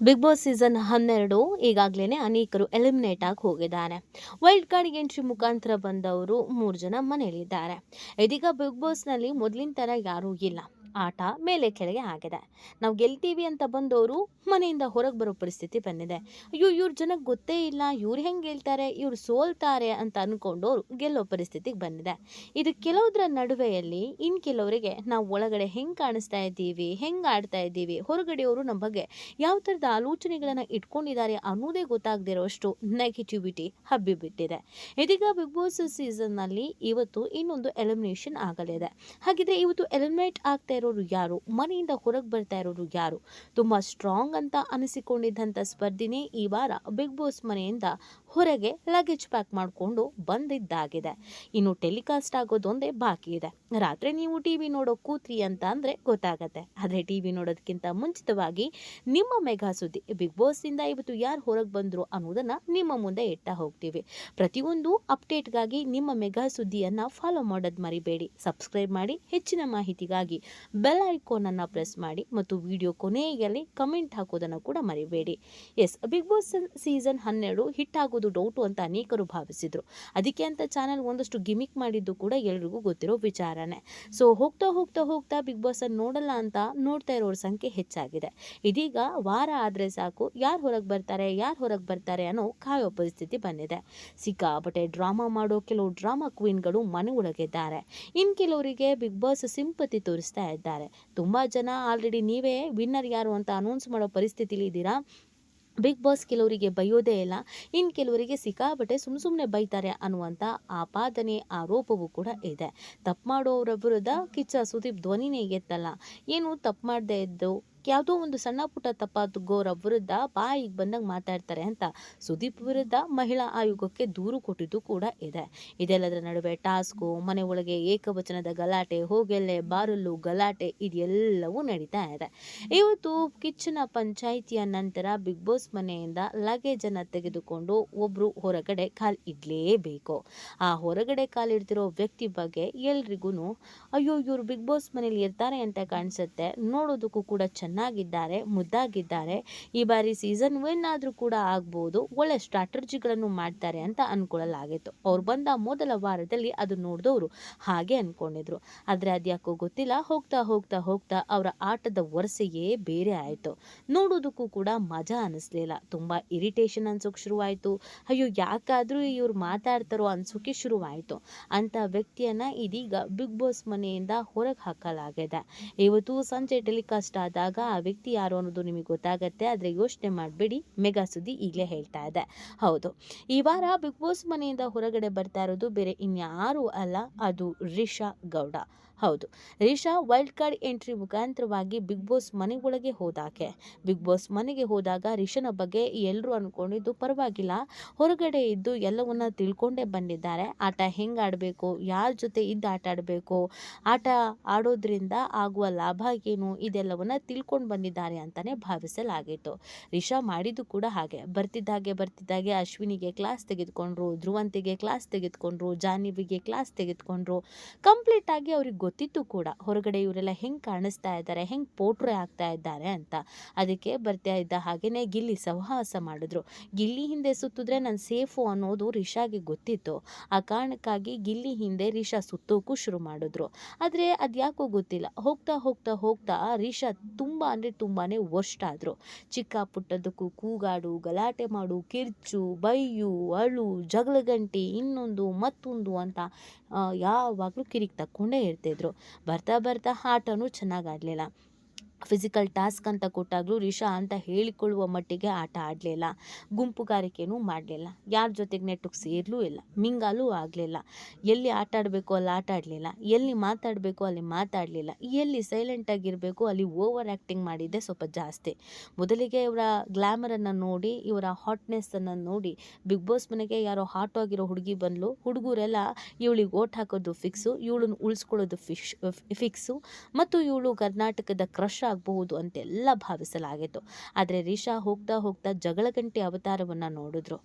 Big boss season 12 ಈಗಾಗಲೇ ಅನೇಕರು eliminate ಆಗಿ ಹೋಗಿದ್ದಾರೆ. ವೈಲ್ಡ್ ಕಾರ್ಡ್ ಎಂಟ್ರಿ ಮುಖಾಂತರ ಬಂದವರು 3 ಜನ ಮನೆಯಲ್ಲಿದ್ದಾರೆ. ಇದೀಗ ಬಿಗ್ ಬಾಸ್ನಲ್ಲಿ ಮೊದಲಿನ ಥರ ಯಾರೂ ಇಲ್ಲ. ಆಟ ಮೇಲೆ ಕೆಳಗೆ ಆಗಿದೆ. ನಾವು ಗೆಲ್ತೀವಿ ಅಂತ ಬಂದವರು ಮನೆಯಿಂದ ಹೊರಗೆ ಬರೋ ಪರಿಸ್ಥಿತಿ ಬಂದಿದೆ. ಅಯ್ಯೋ ಇವ್ರ ಜನಕ್ಕೆ ಗೊತ್ತೇ ಇಲ್ಲ, ಇವ್ರು ಹೆಂಗೆ ಗೆಲ್ತಾರೆ, ಇವ್ರು ಸೋಲ್ತಾರೆ ಅಂತ ಅಂದ್ಕೊಂಡವ್ರು ಗೆಲ್ಲೋ ಪರಿಸ್ಥಿತಿಗೆ ಬಂದಿದೆ. ಇದು ಕೆಲವುದ್ರ ನಡುವೆಯಲ್ಲಿ ಇನ್ನು ಕೆಲವರಿಗೆ ನಾವು ಒಳಗಡೆ ಹೆಂಗೆ ಕಾಣಿಸ್ತಾ ಇದ್ದೀವಿ, ಹೆಂಗೆ ಆಡ್ತಾ ಇದ್ದೀವಿ, ಹೊರಗಡೆಯವರು ನಮ್ಮ ಬಗ್ಗೆ ಯಾವ ಥರದ ಆಲೋಚನೆಗಳನ್ನು ಇಟ್ಕೊಂಡಿದ್ದಾರೆ ಅನ್ನೋದೇ ಗೊತ್ತಾಗದಿರೋಷ್ಟು ನೆಗೆಟಿವಿಟಿ ಹಬ್ಬಿಬಿಟ್ಟಿದೆ. ಇದೀಗ ಬಿಗ್ ಬಾಸ್ ಸೀಸನ್ನಲ್ಲಿ ಇವತ್ತು ಇನ್ನೊಂದು ಎಲಿಮಿನೇಷನ್ ಆಗಲಿದೆ. ಹಾಗಿದ್ರೆ ಇವತ್ತು ಎಲಿಮಿನೇಟ್ ಆಗ್ತಾ ಇರೋರು ಯಾರು, ಮನೆಯಿಂದ ಹೊರಗೆ ಬರ್ತಾ ಇರೋರು ಯಾರು? ತುಂಬಾ ಸ್ಟ್ರಾಂಗ್ ಅಂತ ಅನಿಸಿಕೊಂಡಿದ್ದಂಥ ಸ್ಪರ್ಧಿನೇ ಈ ವಾರ ಬಿಗ್ ಬಾಸ್ ಮನೆಯಿಂದ ಹೊರಗೆ ಲಗೇಜ್ ಪ್ಯಾಕ್ ಮಾಡಿಕೊಂಡು ಬಂದಿದ್ದಾಗಿದೆ. ಇನ್ನು ಟೆಲಿಕಾಸ್ಟ್ ಆಗೋದೊಂದೇ ಬಾಕಿ ಇದೆ. ರಾತ್ರಿ ನೀವು ಟಿವಿ ನೋಡೋ ಕೂತ್ರಿ ಅಂತ ಅಂದ್ರೆ ಗೊತ್ತಾಗತ್ತೆ. ಆದರೆ ಟಿವಿ ನೋಡೋದಕ್ಕಿಂತ ಮುಂಚಿತವಾಗಿ ನಿಮ್ಮ ಮೆಗಾ ಸುದ್ದಿ ಬಿಗ್ ಬಾಸ್ ಇಂದ ಇವತ್ತು ಯಾರು ಹೊರಗೆ ಬಂದ್ರು ಅನ್ನೋದನ್ನ ನಿಮ್ಮ ಮುಂದೆ ಇಟ್ಟ ಹೋಗ್ತೀವಿ. ಪ್ರತಿಯೊಂದು ಅಪ್ಡೇಟ್ಗಾಗಿ ನಿಮ್ಮ ಮೆಗಾ ಸುದ್ದಿಯನ್ನ ಫಾಲೋ ಮಾಡೋದು ಮರಿಬೇಡಿ. ಸಬ್ಸ್ಕ್ರೈಬ್ ಮಾಡಿ. ಹೆಚ್ಚಿನ ಮಾಹಿತಿಗಾಗಿ ಬೆಲ್ ಐಕಾನ್ ಅನ್ನ ಪ್ರೆಸ್ ಮಾಡಿ ಮತ್ತು ವಿಡಿಯೋ ಕೊನೆಯಲ್ಲಿ ಕಮೆಂಟ್ ಹಾಕೋದನ್ನು ಕೂಡ ಮರಿಬೇಡಿ. ಬಿಗ್ ಬಾಸ್ ಸೀಸನ್ 12 ಹಿಟ್ ಆಗೋದು ಡೌಟು ಅಂತ ಅನೇಕರು ಭಾವಿಸಿದ್ರು. ಅದಕ್ಕೆ ಅಂತ ಚಾನಲ್ ಒಂದಷ್ಟು ಗಿಮಿಕ್ ಮಾಡಿದ್ದು ಕೂಡ ಎಲ್ರಿಗೂ ಗೊತ್ತಿರೋ ವಿಚಾರನೇ. ಸೊ ಹೋಗ್ತಾ ಹೋಗ್ತಾ ಹೋಗ್ತಾ ಬಿಗ್ ಬಾಸ್ ಅನ್ನು ನೋಡಲ್ಲ ಅಂತ ನೋಡ್ತಾ ಇರೋರ ಸಂಖ್ಯೆ ಹೆಚ್ಚಾಗಿದೆ. ಇದೀಗ ವಾರ ಆದ್ರೆ ಸಾಕು ಯಾರು ಹೊರಗೆ ಬರ್ತಾರೆ ಅನ್ನೋ ಕಾಯೋ ಪರಿಸ್ಥಿತಿ ಬಂದಿದೆ. ಸಿಕ್ಕಾಪಟ್ಟೆ ಡ್ರಾಮಾ ಮಾಡೋ ಕೆಲವು ಡ್ರಾಮಾ ಕ್ವೀನ್ಗಳು ಮನೆ ಒಳಗಿದ್ದಾರೆ. ಇನ್ ಕೆಲವರಿಗೆ ಬಿಗ್ ಬಾಸ್ ಸಿಂಪತಿ ತೋರಿಸ್ತಾ ಇದ್ದಾರೆ. ತುಂಬಾ ಜನ ಆಲ್ರೆಡಿ ನೀವೇ ವಿನ್ನರ್ ಯಾರು ಅಂತ ಅನೌನ್ಸ್ ಮಾಡೋ ಪರಿಸ್ಥಿತಿಲಿ ಇದ್ದೀರಾ. ಬಿಗ್ ಬಾಸ್ ಕೆಲವರಿಗೆ ಬೈಯೋದೇ ಇಲ್ಲ, ಇನ್ನು ಕೆಲವರಿಗೆ ಸಿಕ್ಕಾಪಟ್ಟೆ ಸುಮ್ಮನೆ ಬೈತಾರೆ ಅನ್ನುವಂಥ ಆಪಾದನೆ ಆರೋಪವೂ ಕೂಡ ಇದೆ. ತಪ್ಪು ಮಾಡೋರ ವಿರುದ್ಧ ಕಿಚ್ಚ ಸುದೀಪ್ ಧ್ವನಿನೇ ಎತ್ತಲ್ಲ. ಏನು ತಪ್ಪು ಮಾಡದೇ ಇದ್ದು ಯಾವುದೋ ಒಂದು ಸಣ್ಣ ಪುಟ್ಟ ತಪ್ಪಾಗೋರ ವಿರುದ್ಧ ಬಾಯಿಗೆ ಬಂದಂಗೆ ಮಾತಾಡ್ತಾರೆ ಅಂತ ಸುದೀಪ್ ವಿರುದ್ಧ ಮಹಿಳಾ ಆಯೋಗಕ್ಕೆ ದೂರು ಕೊಟ್ಟಿದ್ದು ಕೂಡ ಇದೆ. ಇದೆಲ್ಲದರ ನಡುವೆ ಟಾಸ್ಕು, ಮನೆ ಒಳಗೆ ಏಕವಚನದ ಗಲಾಟೆ, ಹೋಗೆಲ್ಲೆ ಬಾರಲ್ಲು ಗಲಾಟೆ ಇದೆಲ್ಲವೂ ನಡೀತಾ ಇದೆ. ಇವತ್ತು ಕಿಚ್ಚನ ಪಂಚಾಯಿತಿಯ ನಂತರ ಬಿಗ್ ಬಾಸ್ ಮನೆಯಿಂದ ಲಗೇಜನ್ನು ತೆಗೆದುಕೊಂಡು ಒಬ್ರು ಹೊರಗಡೆ ಕಾಲು ಇಡಲೇಬೇಕು. ಆ ಹೊರಗಡೆ ಕಾಲಿಡ್ತಿರೋ ವ್ಯಕ್ತಿ ಬಗ್ಗೆ ಎಲ್ರಿಗೂ ಅಯ್ಯೋ ಇವರು ಬಿಗ್ ಬಾಸ್ ಮನೇಲಿ ಇರ್ತಾರೆ ಅಂತ ಕಾಣಿಸುತ್ತೆ, ನೋಡೋದಕ್ಕೂ ಕೂಡ ಚೆನ್ನಾಗಿದ್ದಾರೆ, ಮುದ್ದಾಗಿದ್ದಾರೆ, ಈ ಬಾರಿ ಸೀಸನ್ ವಿನ್ ಆದ್ರೂ ಕೂಡ ಆಗ್ಬೋದು, ಒಳ್ಳೆ ಸ್ಟ್ರಾಟಜಿಗಳನ್ನು ಮಾಡ್ತಾರೆ ಅಂತ ಅನ್ಕೊಳ್ಳಲಾಗಿತ್ತು. ಅವ್ರು ಬಂದ ಮೊದಲ ವಾರದಲ್ಲಿ ಅದು ನೋಡಿದವರು ಹಾಗೆ ಅನ್ಕೊಂಡಿದ್ರು. ಆದ್ರೆ ಅದ್ಯಾಕೋ ಗೊತ್ತಿಲ್ಲ, ಹೋಗ್ತಾ ಹೋಗ್ತಾ ಹೋಗ್ತಾ ಅವರ ಆಟದ ವರಸೆಯೇ ಬೇರೆ ಆಯ್ತು. ನೋಡೋದಕ್ಕೂ ಕೂಡ ಮಜಾ ಅನಿಸ್ಲಿಲ್ಲ. ತುಂಬಾ ಇರಿಟೇಷನ್ ಅನ್ಸೋಕೆ ಶುರುವಾಯ್ತು. ಅಯ್ಯೋ ಯಾಕಾದ್ರೂ ಇವ್ರು ಮಾತಾಡ್ತಾರೋ ಅನ್ಸೋಕೆ ಶುರುವಾಯ್ತು. ಅಂತ ವ್ಯಕ್ತಿಯನ್ನ ಇದೀಗ ಬಿಗ್ ಬಾಸ್ ಮನೆಯಿಂದ ಹೊರಗೆ ಹಾಕಲಾಗಿದೆ. ಇವತ್ತು ಸಂಜೆ ಟೆಲಿಕಾಸ್ಟ್ ಆದಾಗ ಆ ವ್ಯಕ್ತಿ ಯಾರು ಅನ್ನೋದು ನಿಮಗೆ ಗೊತ್ತಾಗತ್ತೆ. ಆದ್ರೆ ಯೋಚನೆ ಮಾಡಬೇಡಿ, ಮೆಗಾ ಸುದ್ದಿ ಈಗಲೇ ಹೇಳ್ತಾ ಇದೆ. ಹೌದು, ಈ ವಾರ ಬಿಗ್ ಬಾಸ್ ಮನೆಯಿಂದ ಹೊರಗಡೆ ಬರ್ತಾ ಇರೋದು ಬೇರೆ ಇನ್ಯಾರೂ ಅಲ್ಲ, ಅದು ರಿಷಾ ಗೌಡ. ಹೌದು, ರಿಷಾ ವೈಲ್ಡ್ ಕಾರ್ಡ್ ಎಂಟ್ರಿ ಮುಖಾಂತರವಾಗಿ ಬಿಗ್ ಬಾಸ್ ಮನೆ ಒಳಗೆ ಹೋದಾಕೆ. ಬಿಗ್ ಬಾಸ್ ಮನೆಗೆ ಹೋದಾಗ ರಿಷನ ಬಗ್ಗೆ ಎಲ್ಲರೂ ಅನ್ಕೊಂಡಿದ್ದು ಪರವಾಗಿಲ್ಲ, ಹೊರಗಡೆ ಇದ್ದು ಎಲ್ಲವನ್ನ ತಿಳ್ಕೊಂಡೇ ಬಂದಿದ್ದಾರೆ. ಆಟ ಹೆಂಗೆ ಆಡಬೇಕು, ಯಾರ ಜೊತೆ ಇದ್ದು ಆಟ ಆಡಬೇಕು, ಆಟ ಆಡೋದ್ರಿಂದ ಆಗುವ ಲಾಭ ಏನು, ಇದೆಲ್ಲವನ್ನ ತಿಳ್ಕೊಂಡು ಬಂದಿದ್ದಾರೆ ಅಂತಾನೆ ಭಾವಿಸಲಾಗಿತ್ತು. ರಿಷಾ ಮಾಡಿದ್ದು ಕೂಡ ಹಾಗೆ. ಬರ್ತಿದ್ದಾಗೆ ಅಶ್ವಿನಿಗೆ ಕ್ಲಾಸ್ ತೆಗೆದುಕೊಂಡ್ರು, ಧ್ರುವಂತಿಗೆ ಕ್ಲಾಸ್ ತೆಗೆದುಕೊಂಡ್ರು, ಜಾಹ್ನವಿಗೆ ಕ್ಲಾಸ್ ತೆಗೆದುಕೊಂಡ್ರು. ಕಂಪ್ಲೀಟ್ ಆಗಿ ಅವ್ರಿಗೆ ಗೊತ್ತಿತ್ತು ಕೂಡ ಹೊರಗಡೆ ಇವರೆಲ್ಲ ಹೆಂಗೆ ಕಾಣಿಸ್ತಾ ಇದ್ದಾರೆ, ಹೆಂಗೆ ಪೋಟ್ರೆ ಆಗ್ತಾ ಇದ್ದಾರೆ ಅಂತ. ಅದಕ್ಕೆ ಬರ್ತಾ ಇದ್ದ ಹಾಗೇನೆ ಗಿಲ್ಲಿ ಸಹವಾಸ ಮಾಡಿದ್ರು. ಗಿಲ್ಲಿ ಹಿಂದೆ ಸುತ್ತಿದ್ರೆ ನಾನು ಸೇಫು ಅನ್ನೋದು ರಿಷಾಗೆ ಗೊತ್ತಿತ್ತು. ಆ ಕಾರಣಕ್ಕಾಗಿ ಗಿಲ್ಲಿ ಹಿಂದೆ ರಿಷಾ ಸುತ್ತೋಕ್ಕೂ ಶುರು ಮಾಡಿದ್ರು. ಆದರೆ ಅದ್ಯಾಕೋ ಗೊತ್ತಿಲ್ಲ, ಹೋಗ್ತಾ ಹೋಗ್ತಾ ಹೋಗ್ತಾ ರಿಷಾ ತುಂಬಾ ಅಂದರೆ ತುಂಬಾನೇ ವರ್ಸ್ಟ್ ಆದ್ರು. ಚಿಕ್ಕ ಪುಟ್ಟದಕ್ಕೂ ಕೂಗಾಡು, ಗಲಾಟೆ ಮಾಡು, ಕಿರ್ಚು, ಬೈಯು, ಅಳು, ಜಗಳ ಗಂಟಿ, ಇನ್ನೊಂದು ಮತ್ತೊಂದು ಅಂತ ಯಾವಾಗಲೂ ಕಿರಿಕ್ ತಕ್ಕೊಂಡೇ ಇರ್ತಿದ್ರು. ಬರ್ತಾ ಬರ್ತಾ ಆಟನೂ ಚೆನ್ನಾಗಿ ಆಡಲಿಲ್ಲ. ಫಿಸಿಕಲ್ ಟಾಸ್ಕ್ ಅಂತ ಕೊಟ್ಟಾಗಲೂ ರಿಷಾ ಅಂತ ಹೇಳಿಕೊಳ್ಳುವ ಮಟ್ಟಿಗೆ ಆಟ ಆಡಲಿಲ್ಲ. ಗುಂಪುಗಾರಿಕೆನೂ ಮಾಡಲಿಲ್ಲ. ಯಾರ ಜೊತೆಗೆ ನೆಟ್ಟಗೆ ಸೇರಲೂ ಇಲ್ಲ, ಮಿಂಗಾಲೂ ಆಗಲಿಲ್ಲ. ಎಲ್ಲಿ ಆಟ ಆಡಬೇಕು ಅಲ್ಲಿ ಆಟ ಆಡಲಿಲ್ಲ, ಎಲ್ಲಿ ಮಾತಾಡಬೇಕು ಅಲ್ಲಿ ಮಾತಾಡಲಿಲ್ಲ, ಎಲ್ಲಿ ಸೈಲೆಂಟಾಗಿರಬೇಕು ಅಲ್ಲಿ ಓವರ್ ಆ್ಯಕ್ಟಿಂಗ್ ಮಾಡಿದ್ದೆ ಸ್ವಲ್ಪ ಜಾಸ್ತಿ. ಮೊದಲಿಗೆ ಇವರ ಗ್ಲಾಮರನ್ನು ನೋಡಿ, ಇವರ ಹಾಟ್ನೆಸ್ಸನ್ನು ನೋಡಿ ಬಿಗ್ ಬಾಸ್ ಮನೆಗೆ ಯಾರೋ ಹಾಟ್ ಆಗಿರೋ ಹುಡುಗಿ ಬಂದ್ಲು, ಹುಡುಗರೆಲ್ಲ ಇವಳಿಗೆ ಓಟ್ ಹಾಕೋದು ಫಿಕ್ಸು, ಇವಳನ್ನು ಉಳಿಸ್ಕೊಳ್ಳೋದು ಫಿಕ್ಸು, ಮತ್ತು ಇವಳು ಕರ್ನಾಟಕದ ಕ್ರಶ್ ಆಗಬಹುದು ಅಂತೆಲ್ಲ ಭಾವಿಸಲಾಗಿತ್ತು. ಆದರೆ ರಿಷಾ ಹೋಗ್ತಾ ಹೋಗ್ತಾ ಜಗಳ ಗಂಟೆ ಅವತಾರವನ್ನು ನೋಡಿದ್ರು.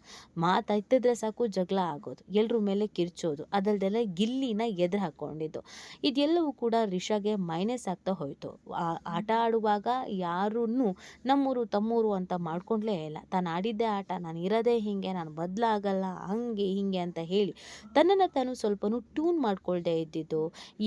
ಮಾತಾಯ್ತಿದ್ರೆ ಸಾಕು ಜಗಳ ಆಗೋದು, ಎಲ್ಲರ ಮೇಲೆ ಕಿರ್ಚೋದು, ಅದಲ್ದೆಲ್ಲ ಗಿಲ್ಲಿನ ಎದುರು ಹಾಕೊಂಡಿದ್ದು. ಇದೆಲ್ಲವೂ ಕೂಡ ರಿಷಾಗೆ ಮೈನಸ್ ಆಗ್ತಾ ಹೋಯಿತು. ಆಟ ಆಡುವಾಗ ಯಾರನ್ನು ನಮ್ಮೂರು ತಮ್ಮೂರು ಅಂತ ಮಾಡ್ಕೊಂಡ್ಲೇ ಇಲ್ಲ. ತಾನು ಆಡಿದ್ದೇ ಆಟ, ನಾನು ಇರೋದೇ ಹೀಗೆ, ನಾನು ಬದಲಾಗಲ್ಲ, ಹಂಗೆ ಹಿಂಗೆ ಅಂತ ಹೇಳಿ ತನ್ನನ್ನು ತಾನು ಸ್ವಲ್ಪನೂ ಟ್ಯೂನ್ ಮಾಡ್ಕೊಳ್ದೇ ಇದ್ದಿದ್ದು,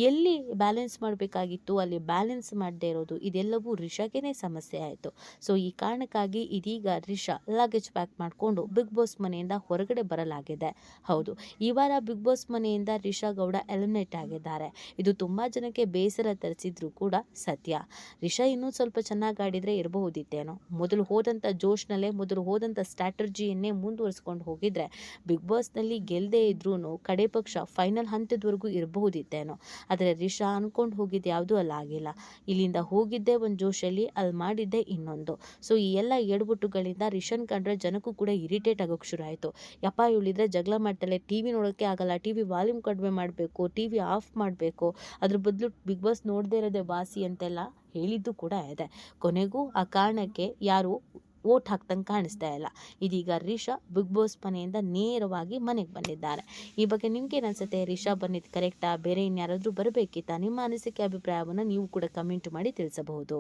ಎಲ್ಲಿ ಬ್ಯಾಲೆನ್ಸ್ ಮಾಡಬೇಕಾಗಿತ್ತು ಅಲ್ಲಿ ಬ್ಯಾಲೆನ್ಸ್ ಮಾಡದೇ ಇರೋದು, ಇದೆಲ್ಲವೂ ರಿಷಾಗೇನೆ ಸಮಸ್ಯೆ ಆಯಿತು. ಸೊ ಈ ಕಾರಣಕ್ಕಾಗಿ ಇದೀಗ ರಿಷಾ ಲಗೇಜ್ ಪ್ಯಾಕ್ ಮಾಡಿಕೊಂಡು ಬಿಗ್ ಬಾಸ್ ಮನೆಯಿಂದ ಹೊರಗಡೆ ಬರಲಾಗಿದೆ. ಹೌದು, ಈ ವಾರ ಬಿಗ್ ಬಾಸ್ ಮನೆಯಿಂದ ರಿಷಾ ಗೌಡ ಎಲಿಮಿನೇಟ್ ಆಗಿದ್ದಾರೆ. ಇದು ತುಂಬ ಜನಕ್ಕೆ ಬೇಸರ ತರಿಸಿದ್ರು ಕೂಡ ಸತ್ಯ. ರಿಷಾ ಇನ್ನೂ ಸ್ವಲ್ಪ ಚೆನ್ನಾಗಿ ಆಡಿದರೆ ಇರಬಹುದಿತ್ತೇನೋ. ಮೊದಲು ಹೋದಂಥ ಜೋಶ್ನಲ್ಲೇ, ಮೊದಲು ಹೋದಂಥ ಸ್ಟ್ರಾಟಜಿಯನ್ನೇ ಮುಂದುವರಿಸ್ಕೊಂಡು ಹೋಗಿದ್ರೆ ಬಿಗ್ ಬಾಸ್ನಲ್ಲಿ ಗೆಲ್ಲದೇ ಇದ್ರೂ ಕಡೆ ಪಕ್ಷ ಫೈನಲ್ ಹಂತದವರೆಗೂ ಇರಬಹುದಿತ್ತೇನೋ. ಆದರೆ ರಿಷಾ ಅನ್ಕೊಂಡು ಹೋಗಿದ್ದು ಯಾವುದೂ ಅಲ್ಲ ಆಗಿಲ್ಲ. ಇಲ್ಲಿಂದ ಹೋಗಿದ್ದೇ ಒಂದು ಜೋಶಲ್ಲಿ, ಅಲ್ಲಿ ಮಾಡಿದ್ದೇ ಇನ್ನೊಂದು. ಸೊ ಈ ಎಲ್ಲ ಎಡವಟ್ಟುಗಳಿಂದ ರಿಷನ್ ಕಂಡ್ರೆ ಜನಕ್ಕೂ ಕೂಡ ಇರಿಟೇಟ್ ಆಗೋಕ್ಕೆ ಶುರು ಆಯಿತು. ಯಪ್ಪ ಇವಳಿದ್ರೆ ಜಗಳ ಮಾಡ್ತಾಳೆ, ಟಿ ವಿ ನೋಡೋಕ್ಕೆ ಆಗಲ್ಲ, ಟಿ ವಿ ವಾಲ್ಯೂಮ್ ಕಡಿಮೆ ಮಾಡಬೇಕು, ಟಿ ವಿ ಆಫ್ ಮಾಡಬೇಕು, ಅದ್ರ ಬದಲು ಬಿಗ್ ಬಾಸ್ ನೋಡದೇ ಇರೋದೇ ವಾಸಿ ಅಂತೆಲ್ಲ ಹೇಳಿದ್ದು ಕೂಡ ಇದೆ. ಕೊನೆಗೂ ಆ ಕಾರಣಕ್ಕೆ ಯಾರು ಓಟ್ ಹಾಕ್ತಂಗೆ ಕಾಣಿಸ್ತಾ ಇಲ್ಲ. ಇದೀಗ ರಿಷಾ ಬಿಗ್ ಬಾಸ್ ಮನೆಯಿಂದ ನೇರವಾಗಿ ಮನೆಗೆ ಬಂದಿದ್ದಾರೆ. ಈ ಬಗ್ಗೆ ನಿಮ್ಗೇನು ಅನ್ಸುತ್ತೆ? ರಿಷಾ ಬಂದಿದ್ದು ಕರೆಕ್ಟಾ, ಬೇರೆ ಇನ್ಯಾರಾದರೂ ಬರಬೇಕಿತ್ತಾ? ನಿಮ್ಮ ಅನಿಸಿಕೆ ಅಭಿಪ್ರಾಯವನ್ನು ನೀವು ಕೂಡ ಕಮೆಂಟ್ ಮಾಡಿ ತಿಳಿಸಬಹುದು.